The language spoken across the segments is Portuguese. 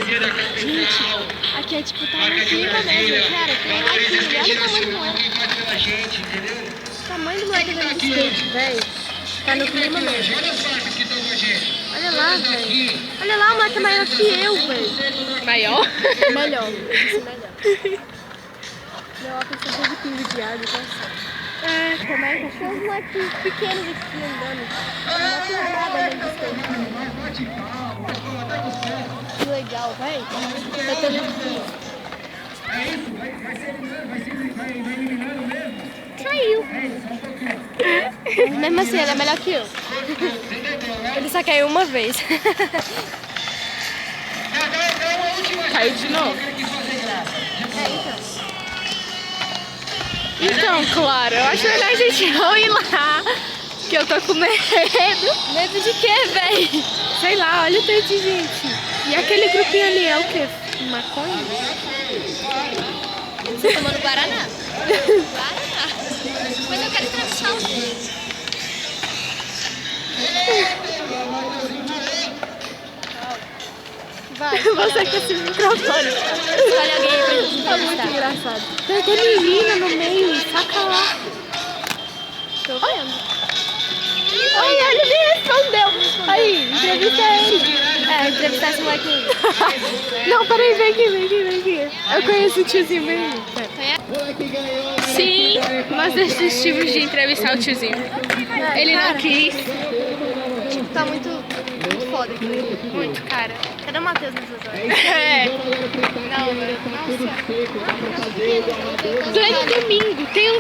Gente, aqui é tipo, tá no clima mesmo, cara. Tem lá aqui, olha o tamanho do moleque. O tamanho do moleque dentro do skate, velho. Tá no clima mesmo. Olha lá, velho. Olha lá, o moleque é maior que eu, velho. Maior? Melhor, isso melhor. Meu óculos tá cheio de pingo de água, tá certo. É, como é que achou os moleques pequenos aqui andando? Não tem nada dentro do skate. Que legal, velho. Eu tô vendo caiu. Mesmo assim, ele é melhor que eu. Ele só caiu uma vez. Caiu de novo? Então, claro, eu acho melhor a gente não ir lá. Que eu tô com medo. Medo de quê, velho? Sei lá, olha o tanto de gente. E aquele grupinho ali é o quê? Maconha? Você tá tomando Guaraná? Guaraná. Mas eu quero entrevistar os dois. Vai, Você com esse microfone. escolhe alguém aí pra gente Tá muito entrevistar. engraçado. Tem menina no meio, saca lá. Tô vendo. Ai, ele me respondeu. Aí, entrevista ele. É, entrevistar esse moleque aí. Não, peraí, vem aqui. Eu conheço o tiozinho mesmo. Sim, nós desistimos de entrevistar o tiozinho. Ele não quis. Tá muito foda aqui. Muito, cara. Cadê o Matheus nessas horas? É. Não, pleno domingo. Tem um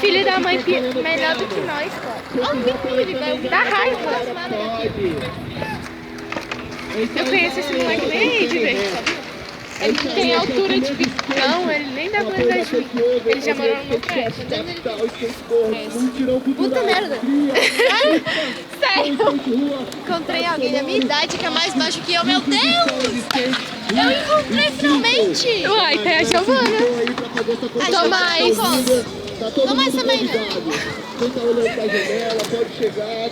filho da mãe Melhor do que nós, cara. Olha o menino, dá raiva. Eu conheço esse moleque nem de ver. Ele tem altura de bicão, ele nem dá conta de mim. Ele já morou no meu prédio. Puta merda. Sério? Encontrei alguém da minha idade que é mais baixo que eu. Meu Deus! Eu encontrei finalmente! Uai, tem a Giovana. A Tô mais. Tô mais também, né?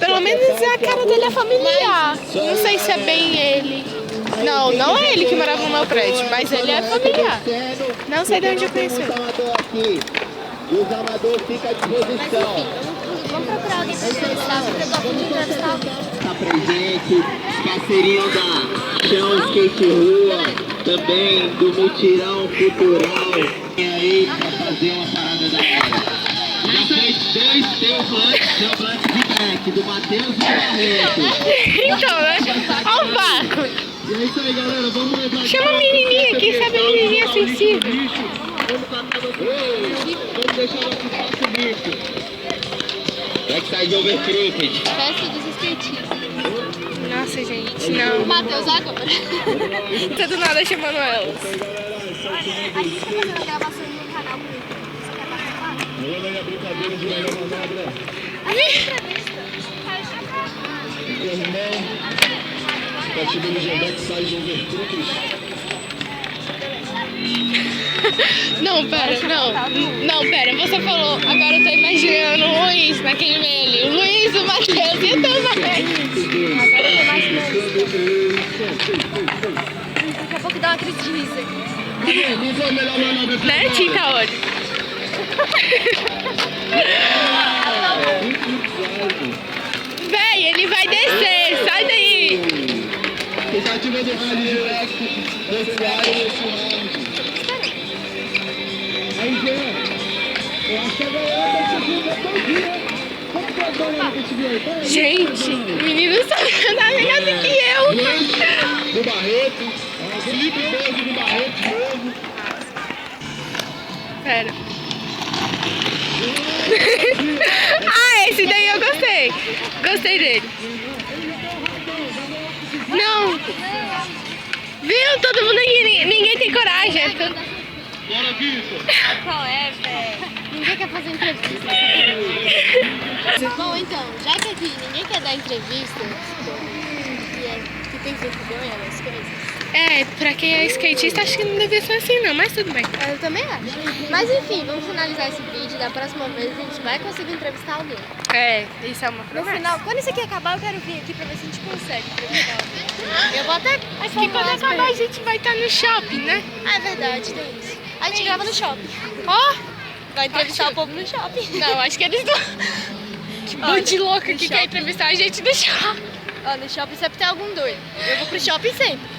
Pelo menos a cara dele é familiar. Não sei se é bem ele. Não, não é ele que morava no meu prédio, mas ele é familiar. Não sei de onde eu conheci ele. Os amadores ficam à disposição. Vamos procurar alguém pra entrevistar. Vou precisar de entrevistar alguém. Está presente, parceirinho da Chão Skate Rua, também do Mutirão Cultural. E aí, pra fazer uma parada da hora. Já fez dois, tem o Blank Feedback, do Matheus e do Barreto. Então, né? Olha o vácuo. E é isso aí, galera, vamos levar. Chama a menininha aqui, sabe a menininha sensível. Vamos deixar nosso espaço limpo. Backside Overcrooked. Festa dos skatistas. Nossa, gente, não. Matheus agora. Tô do nada chamando elas. A gente tá fazendo gravação no canal pro YouTube. Você quer participar? Rolando aí a brincadeira de melhor manobra. A entrevista. Irmão, tá chegando de Backside Overcrooked. Não, pera, não, pera, você falou, agora eu tô imaginando o Luiz naquele meio ali, o Luiz, o Matheus e o também. Agora eu tô imaginando. Daqui a pouco dá uma crise de riso aqui. Não foi a melhor manobra. Né, tinta olho? Véi, ele vai descer, sai daí. Tentativa do rally direct, desse round. Aí, Jean, eu acho que a galera tá seguindo todinha. Como que a galera que te viu aí? Gente, o menino sabe andar melhor do que eu. Do Barreto, Felipe Bozo do Barreto de novo. Pera. Ah, esse daí eu gostei. Gostei dele. Não. Viu? Todo mundo aqui, ninguém tem coragem. É tudo... Bora, Vitor. Qual é, velho? Ninguém quer fazer entrevista. Bom, então, já que aqui ninguém quer dar entrevista, que tem vergonha das coisas. É, pra quem é skatista, acho que não devia ser assim não, mas tudo bem. Eu também acho. Mas enfim, vamos finalizar esse vídeo. Da próxima vez a gente vai conseguir entrevistar alguém. É, isso é uma No promessa. final, quando isso aqui acabar, eu quero vir aqui pra ver se a gente consegue entrevistar alguém. Eu vou até Acho que quando acabar a gente vai estar no shopping, né? Ah, é verdade, tem isso. A gente grava no shopping. Ó, Vai entrevistar Acho- o povo no shopping. não, acho que eles não... Que bando de louca que quer entrevistar a gente no shopping. Ó, no shopping sempre tem algum doido. Eu vou pro shopping sempre.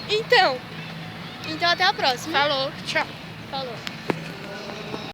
Então. Então até a próxima. Falou, tchau. Falou.